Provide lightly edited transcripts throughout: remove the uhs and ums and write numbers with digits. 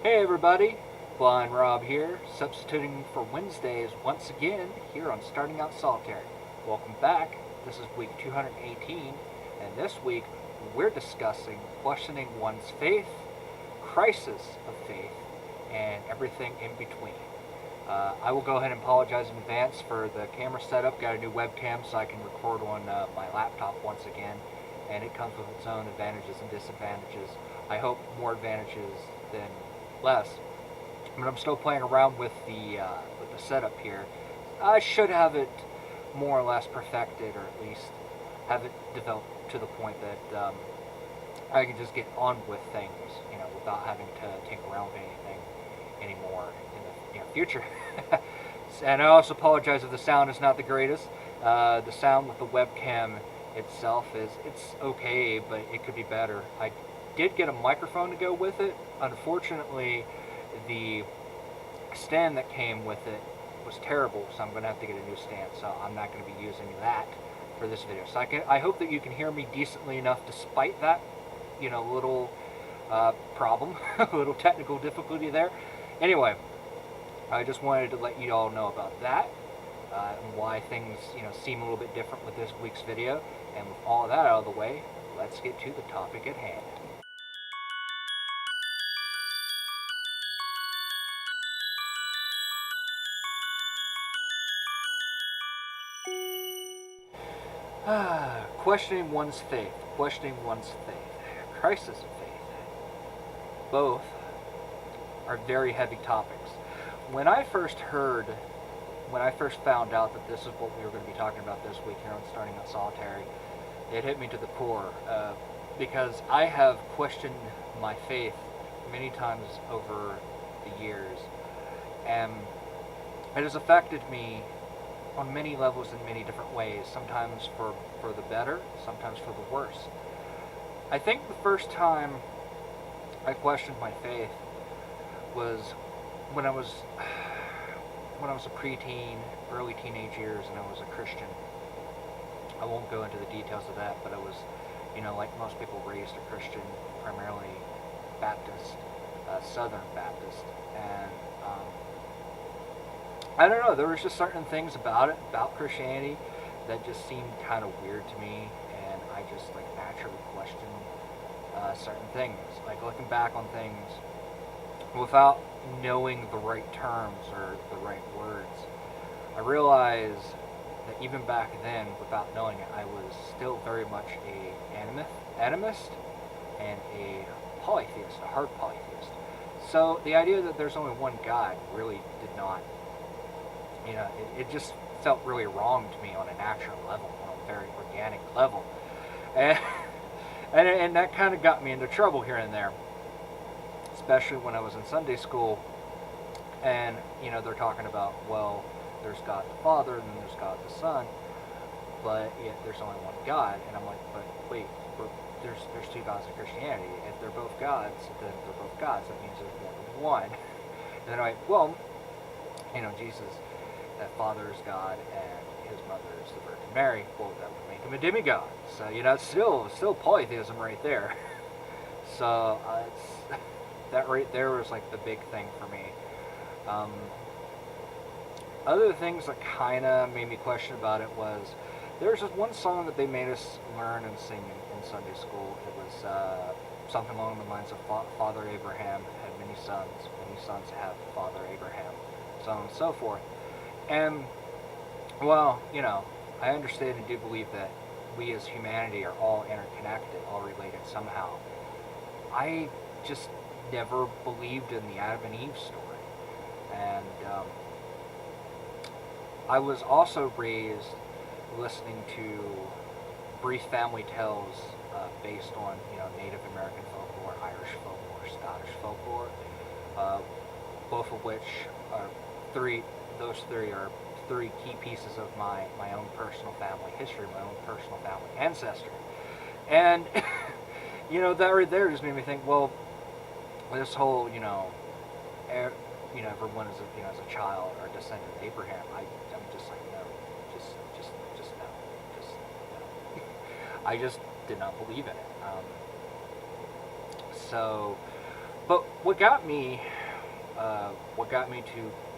Hey everybody, Blind Rob here, substituting for Wednesdays once again here on Starting Out Solitary. Welcome back. This is week 218, and this week we're discussing questioning one's faith, crisis of faith, and everything in between. I will go ahead and apologize in advance for the camera setup. Got a new webcam so I can record on my laptop once again, and it comes with its own advantages and disadvantages. I hope more advantages than less, but I'm still playing around with the setup here. I should have it more or less perfected, or at least have it developed to the point that I can just get on with things, without having to tinker around with anything anymore in the near future. And I also apologize if the sound is not the greatest. The sound with the webcam itself it's okay, but it could be better. I did get a microphone to go with it. Unfortunately, the stand that came with it was terrible, so I'm going to have to get a new stand. So I'm not going to be using that for this video. So I hope that you can hear me decently enough despite that, little problem, a little technical difficulty there. Anyway, I just wanted to let you all know about that, and why things, seem a little bit different with this week's video. And with all of that out of the way, let's get to the topic at hand. Questioning one's faith, crisis of faith. Both are very heavy topics. When I first found out that this is what we were going to be talking about this week here on Starting Out Solitary, it hit me to the core, because I have questioned my faith many times over the years, and it has affected me on many levels in many different ways, sometimes for the better, sometimes for the worse. I think the first time I questioned my faith was when I was a preteen, early teenage years, and I was a Christian. I won't go into the details of that, but I was, like most people, raised a Christian, primarily Baptist, Southern Baptist, and I don't know, there was just certain things about Christianity, that just seemed kind of weird to me, and I just naturally questioned certain things, looking back on things without knowing the right terms or the right words. I realized that even back then, without knowing it, I was still very much a animist and a polytheist, a hard polytheist. So the idea that there's only one God really did not, it just felt really wrong to me on a natural level, on a very organic level. And that kind of got me into trouble here and there, especially when I was in Sunday school, and they're talking about, well, there's God the Father and then there's God the Son, but yet there's only one God. And I'm like, but wait, there's two gods in Christianity. If they're both gods, then they're both gods. That means there's more than one. And then I'm like, well, Jesus, that Father is God and his mother is the Virgin Mary. Well, that would make him a demigod. So it's still polytheism right there. So that right there was the big thing for me. Other things that kind of made me question about it was, there was just one song that they made us learn and sing in Sunday school. It was something along the lines of Father Abraham had many sons have Father Abraham, so on and so forth. And, well, I understand and do believe that we as humanity are all interconnected, all related somehow. I just never believed in the Adam and Eve story. And I was also raised listening to brief family tales based on Native American folklore, Irish folklore, Scottish folklore, both of which are those three are three key pieces of my own personal family history, my own personal family ancestry. And that right there just made me think, well, this whole everyone is as a child or descendant of Abraham. I'm just like, no, just no, just no. I just did not believe in it. So But what got me to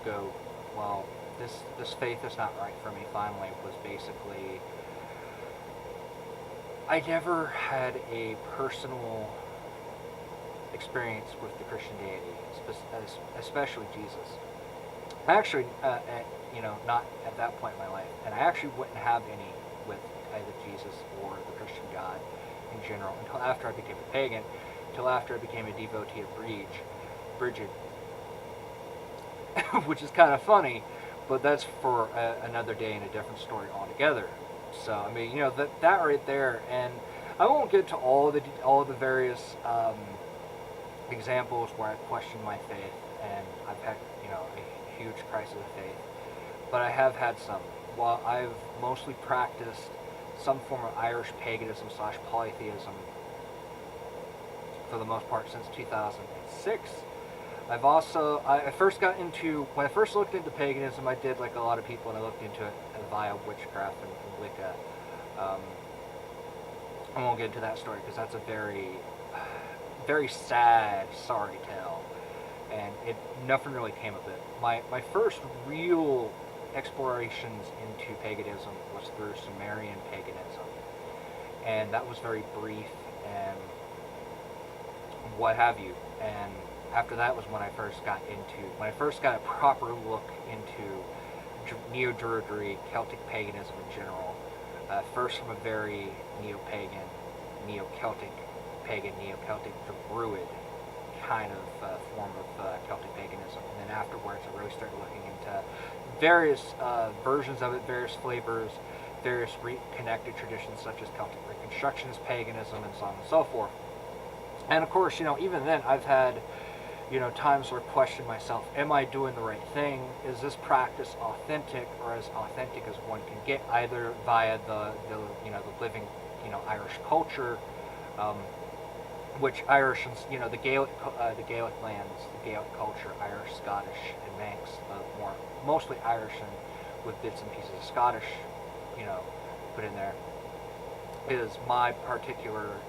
go, well, this faith is not right for me. Finally, was basically I never had a personal experience with the Christian deity, especially Jesus. I actually, not at that point in my life, and I actually wouldn't have any with either Jesus or the Christian God in general until after I became a pagan, until after I became a devotee of Bridget, which is kind of funny, but that's for another day and a different story altogether. So I mean, that right there, and I won't get to all the various examples where I questioned my faith, and I've had a huge crisis of faith, but I have had some. While I've mostly practiced some form of Irish paganism / polytheism for the most part since 2006. I first got into, when I first looked into paganism, I did like a lot of people, and I looked into it via witchcraft and Wicca. I won't get into that story because that's a very, very sad, sorry tale, and nothing really came of it. My first real explorations into paganism was through Sumerian paganism, and that was very brief and what have you. And after that was when I first got a proper look into neo-Druidry, Celtic paganism in general. First from a very neo-pagan, neo-Celtic pagan, neo-Celtic Druid kind of form of Celtic paganism. And then afterwards I really started looking into various versions of it, various flavors, various connected traditions such as Celtic Reconstructionist paganism and so on and so forth. And of course, even then I've had times where I question myself, am I doing the right thing? Is this practice authentic, or as authentic as one can get, either via the living, Irish culture, which Irish, the Gaelic lands, the Gaelic culture, Irish, Scottish, and Manx, mostly Irish and with bits and pieces of Scottish, put in there, is my particular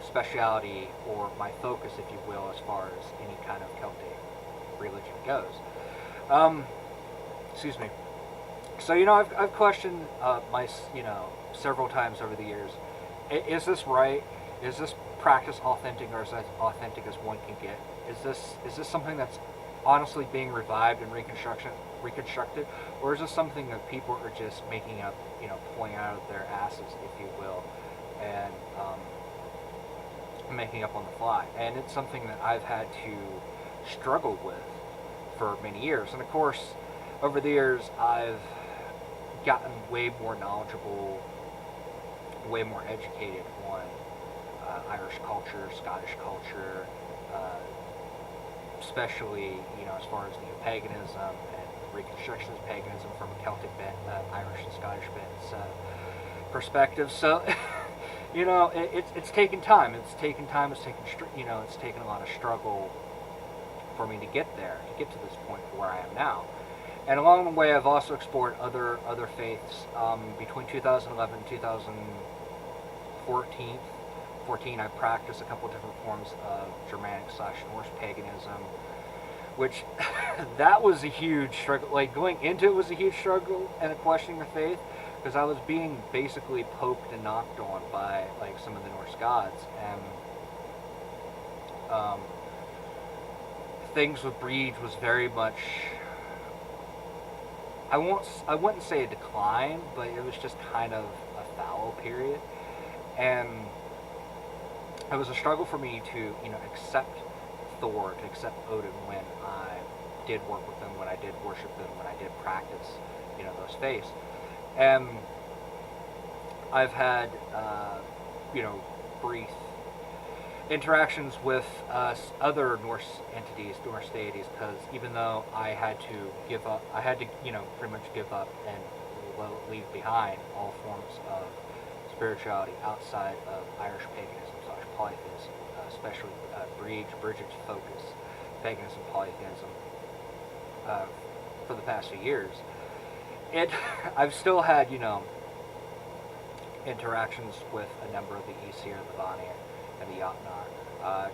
speciality, or my focus, if you will, as far as any kind of Celtic religion goes. Excuse me. So I've questioned several times over the years. Is this right? Is this practice authentic, or is that authentic as one can get? Is this something that's honestly being revived and reconstructed, or is this something that people are just making up, pulling out of their asses, if you will, and making up on the fly? And it's something that I've had to struggle with for many years. And of course, over the years, I've gotten way more knowledgeable, way more educated on Irish culture, Scottish culture, especially as far as neo-paganism and Reconstructionist paganism from a Celtic bent, Irish and Scottish bent perspective. So it's taken time. It's taken a lot of struggle for me to get there, to get to this point where I am now. And along the way, I've also explored other faiths. Between 2011 and 2014, I practiced a couple different forms of Germanic / Norse paganism, which that was a huge struggle. Like, going into it was a huge struggle and a questioning of faith, because I was being basically poked and knocked on by like some of the Norse gods, and things with Breed was very much, I wouldn't say a decline, but it was just kind of a fallow period, and it was a struggle for me to accept Thor, to accept Odin when I did work with them, when I did worship them, when I did practice those faiths. And I've had, brief interactions with other Norse entities, Norse deities, because even though I had to pretty much give up and leave behind all forms of spirituality outside of Irish paganism / polytheism, especially Bridget's focus, paganism, polytheism, for the past few years. I've still had, interactions with a number of the Aesir, the Vanir, and the Jotnar,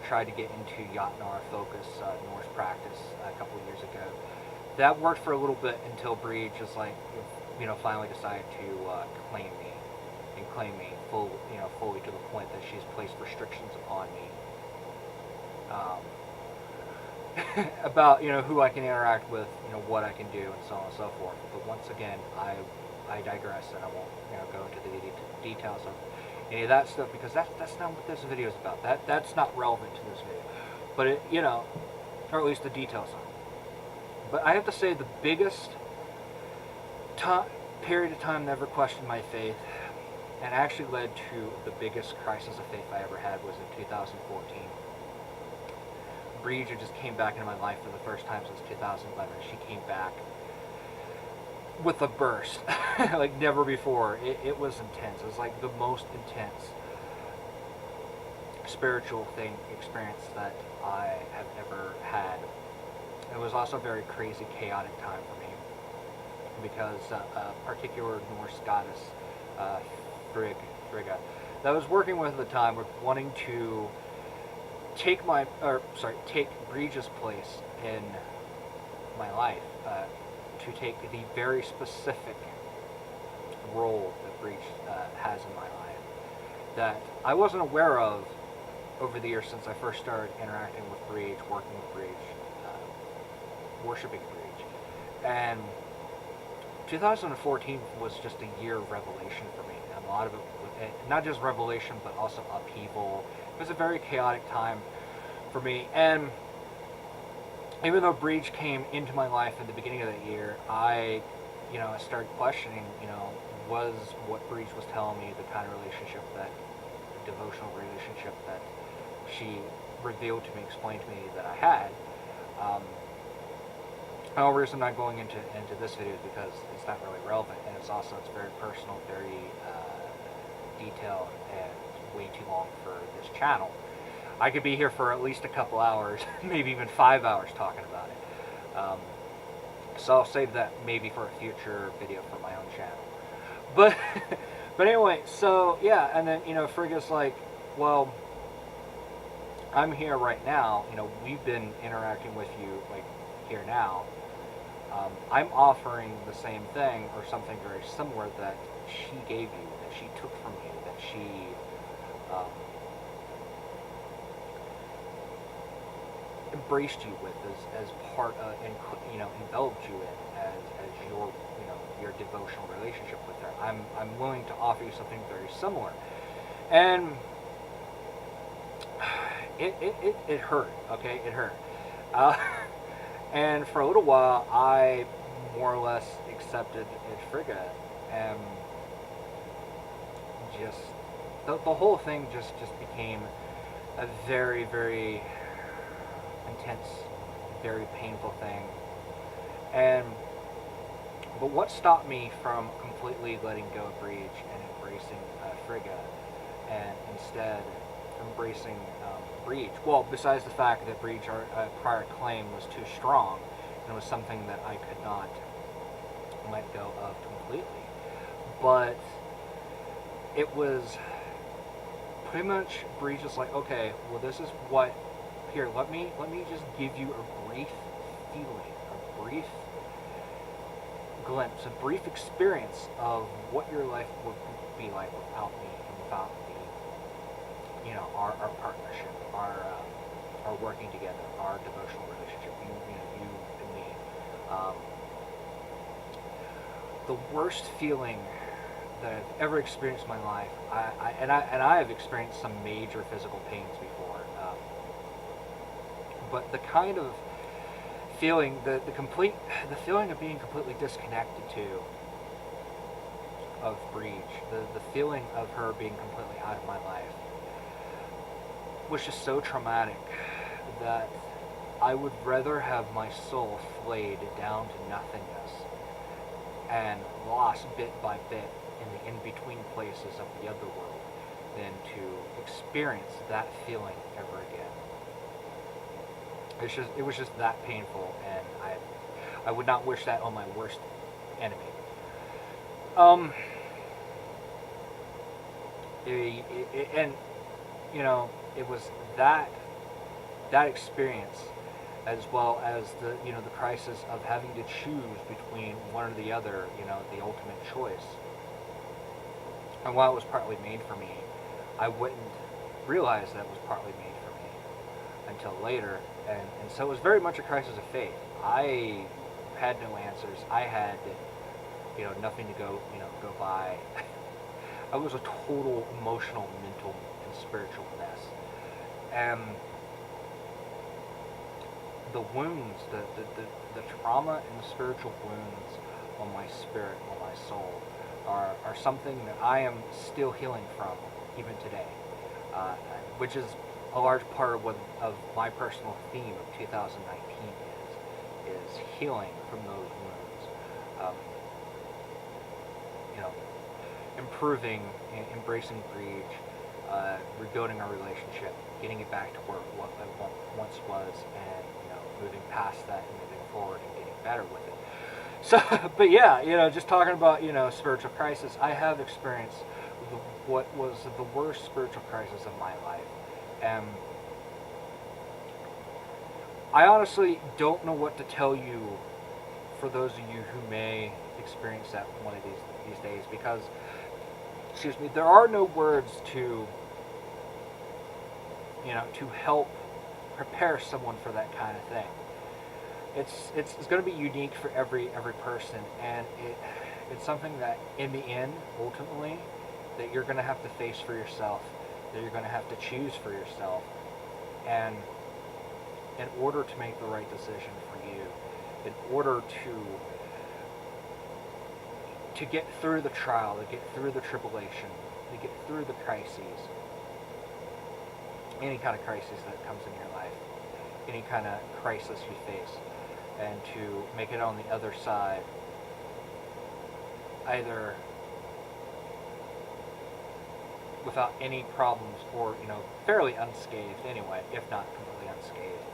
Tried to get into Jotnar Focus Norse practice a couple of years ago. That worked for a little bit until Bree just like, finally decided to claim me and claim me fully to the point that she's placed restrictions upon me about who I can interact with, what I can do, and so on and so forth. But once again, I digress, and I won't go into the details of any of that stuff because that's not what this video is about. That's not relevant to this video, but or at least the details of it. But I have to say the biggest period of time that ever questioned my faith, and actually led to the biggest crisis of faith I ever had, was in 2014. Bree just came back into my life for the first time since 2011. She came back with a burst like never before. It was intense. It was like the most intense spiritual experience that I have ever had. It was also a very crazy, chaotic time for me because a particular Norse goddess, Frigga, that I was working with at the time, was wanting to take Bree's place in my life, to take the very specific role that Bree has in my life that I wasn't aware of over the years since I first started interacting with Bree, working with Bree, worshiping Bree. And 2014 was just a year of revelation for me, and a lot of it, not just revelation, but also upheaval. It was a very chaotic time for me, and even though Breach came into my life at the beginning of that year, I started questioning, was what Breach was telling me the kind of relationship devotional relationship that she revealed to me, explained to me that I had. The only reason I'm not going into this video is because it's not really relevant, and it's very personal, very detailed, and way too long for this channel. I could be here for at least a couple hours, maybe even 5 hours talking about it. So I'll save that maybe for a future video for my own channel. But but anyway, so yeah, and then Frigga's like, well, I'm here right now. We've been interacting with you like here now. I'm offering the same thing or something very similar that she gave you, that she took from you, that she embraced you with as part of, and enveloped you in as your devotional relationship with her. I'm willing to offer you something very similar, and it hurt. Okay, it hurt. And for a little while, I more or less accepted Frigga, and just the whole thing just became a very, very intense, very painful thing. But what stopped me from completely letting go of Breach and embracing Frigga, and instead embracing Breach? Well, besides the fact that Breach, our prior claim, was too strong, and it was something that I could not let go of completely. But it was pretty much Breach just like, okay, well, this is what. Here, let me just give you a brief feeling, a brief glimpse, a brief experience of what your life would be like without me and without our partnership, our working together, our devotional relationship, you and me. The worst feeling that I've ever experienced in my life, I have experienced some major physical pains before. But the kind of feeling, the feeling of being completely disconnected of Breach, the feeling of her being completely out of my life, was just so traumatic that I would rather have my soul flayed down to nothingness and lost bit by bit in the in-between places of the other world than to experience that feeling ever again. It was just that painful, and I would not wish that on my worst enemy. It was that that experience, as well as the the crisis of having to choose between one or the other, the ultimate choice. And while it was partly made for me, I wouldn't realize that it was partly made for me until later. And so it was very much a crisis of faith. I had no answers. I had, nothing to go by. I was a total emotional, mental, and spiritual mess. And the wounds, the trauma and the spiritual wounds on my spirit, on my soul, are something that I am still healing from, even today, which is a large part of my personal theme of 2019 is healing from those wounds. Improving, embracing greed, rebuilding our relationship, getting it back to where what it once was, and moving past that and moving forward and getting better with it. So, but yeah, just talking about spiritual crisis, I have experienced what was the worst spiritual crisis of my life, and I honestly don't know what to tell you for those of you who may experience that one of these days, because there are no words to to help prepare someone for that kind of thing. It's going to be unique for every person, and it's something that in the end, ultimately, that you're going to have to face for yourself, that you're going to have to choose for yourself, and in order to make the right decision for you, in order to get through the trial, to get through the tribulation, to get through the crises, any kind of crisis that comes in your life, any kind of crisis you face, and to make it on the other side, either without any problems or, fairly unscathed anyway, if not completely unscathed.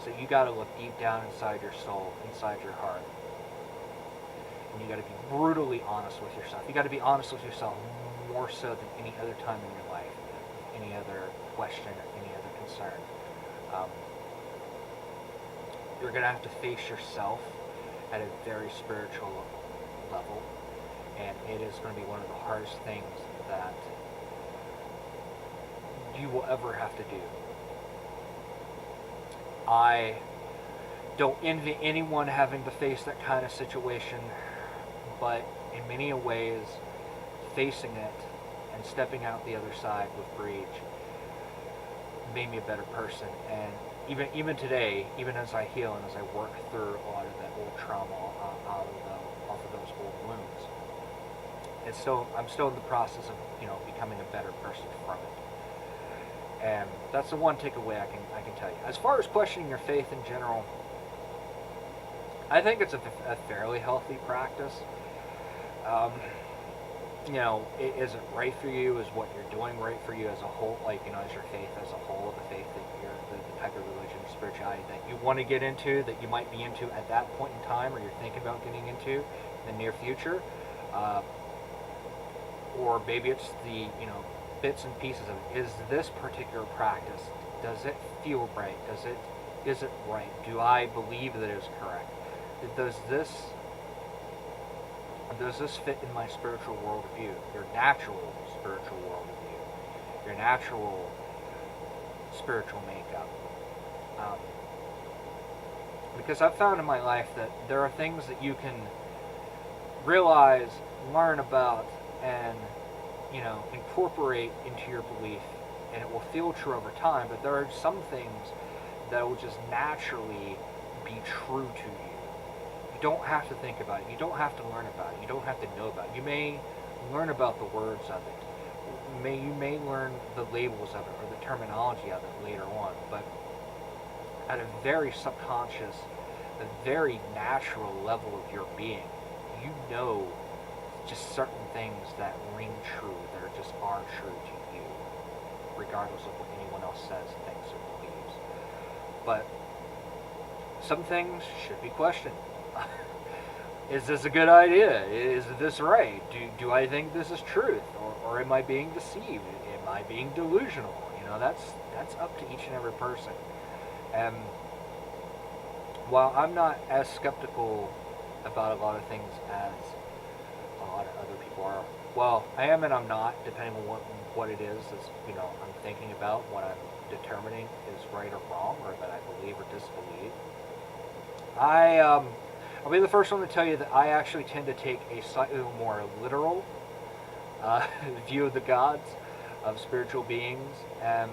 So you got to look deep down inside your soul, inside your heart. And you got to be brutally honest with yourself. You got to be honest with yourself more so than any other time in your life, any other question or any other concern. You're going to have to face yourself at a very spiritual level, and it is going to be one of the hardest things that you will ever have to do. I don't envy anyone having to face that kind of situation, but in many ways, facing it and stepping out the other side with breach made me a better person. And even today, even as I heal and as I work through a lot of that old trauma off of those old wounds, I'm still in the process of becoming a better person from it. And that's the one takeaway I can tell you. As far as questioning your faith in general, I think it's a fairly healthy practice. Is it right for you? Is what you're doing right for you as a whole? Is your faith as a whole, the faith that you're, the type of religion, spirituality that you want to get into, that you might be into at that point in time, or you're thinking about getting into in the near future? Or maybe it's the, bits and pieces of it. Is this particular practice, does it feel right? Is it right? Do I believe that it is correct? Does this fit in my spiritual worldview, your natural spiritual worldview, your natural spiritual makeup? Because I've found in my life that there are things that you can realize, learn about, and incorporate into your belief, and it will feel true over time. But there are some things that will just naturally be true to you. You don't have to think about it. You don't have to learn about it. You don't have to know about it. You may learn about the words of it. You may learn the labels of it or the terminology of it later on. But at a very subconscious, a very natural level of your being, you know just certain things that ring true, that are true to you, regardless of what anyone else says, thinks, or believes. But some things should be questioned. Is this a good idea? Is this right? Do I think this is truth? Or am I being deceived? Am I being delusional? That's up to each and every person. And while I'm not as skeptical about a lot of things as a lot of other people are, well, I am and I'm not, depending on what it is, I'm thinking about, what I'm determining is right or wrong, or that I believe or disbelieve. I'll be the first one to tell you that I actually tend to take a slightly more literal view of the gods, of spiritual beings, and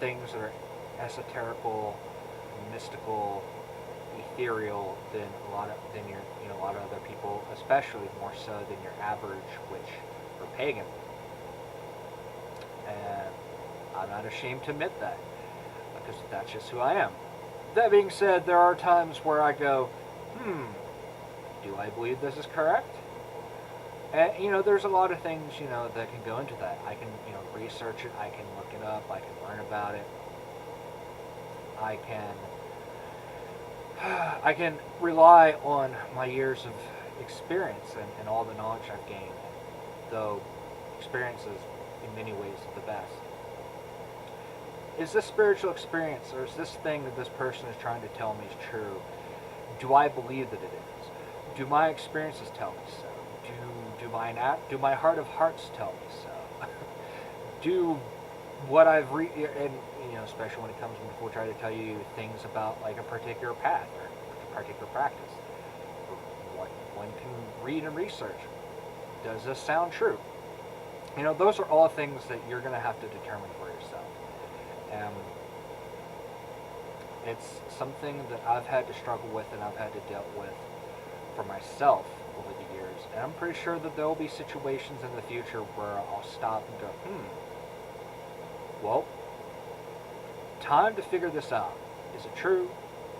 things that are esoterical, mystical, ethereal than a lot of other people, especially more so than your average witch or pagan. And I'm not ashamed to admit that, because that's just who I am. That being said, there are times where I go, do I believe this is correct? And, there's a lot of things, that can go into that. I can, research it, I can look it up, I can learn about it. I can rely on my years of experience and all the knowledge I've gained, though experience is in many ways the best. Is this spiritual experience, or is this thing that this person is trying to tell me is true? Do I believe that it is? Do my experiences tell me so? Do my heart of hearts tell me so? Do what I've especially when it comes when people try to tell you things about like a particular path or a particular practice, what one can read and research. Does this sound true? Those are all things that you're going to have to determine for yourself. It's something that I've had to struggle with and I've had to deal with for myself over the years. And I'm pretty sure that there will be situations in the future where I'll stop and go, well, time to figure this out. Is it true?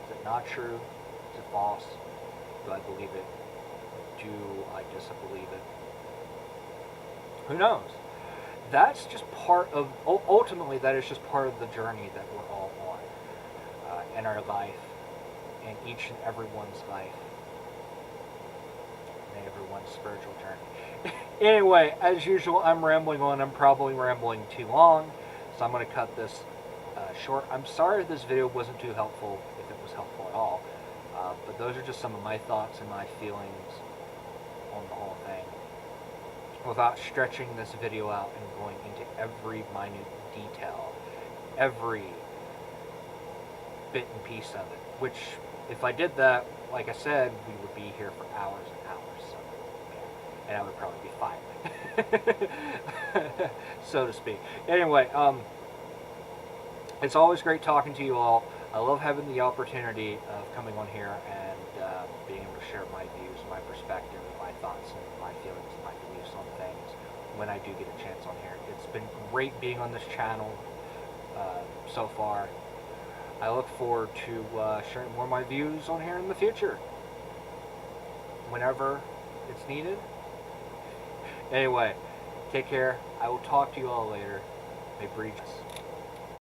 Is it not true? Is it false? Do I believe it? Do I disbelieve it? Who knows? That's just part of, ultimately, that is just part of the journey that we're all on in our life, in each and everyone's life, in everyone's spiritual journey. Anyway, as usual, I'm rambling on. I'm probably rambling too long, so I'm going to cut this short. I'm sorry if this video wasn't too helpful, if it was helpful at all, but those are just some of my thoughts and my feelings on the whole thing, without stretching this video out and going into every minute detail, every bit and piece of it, which, if I did that, like I said, we would be here for hours and hours, so, yeah. And I would probably be fired, so to speak. Anyway, it's always great talking to you all. I love having the opportunity of coming on here and being able to share my views, my perspective, my thoughts, and my feelings, and my beliefs on things when I do get a chance on here. It's been great being on this channel so far. I look forward to sharing more of my views on here in the future, whenever it's needed. Anyway, take care. I will talk to you all later. May breed.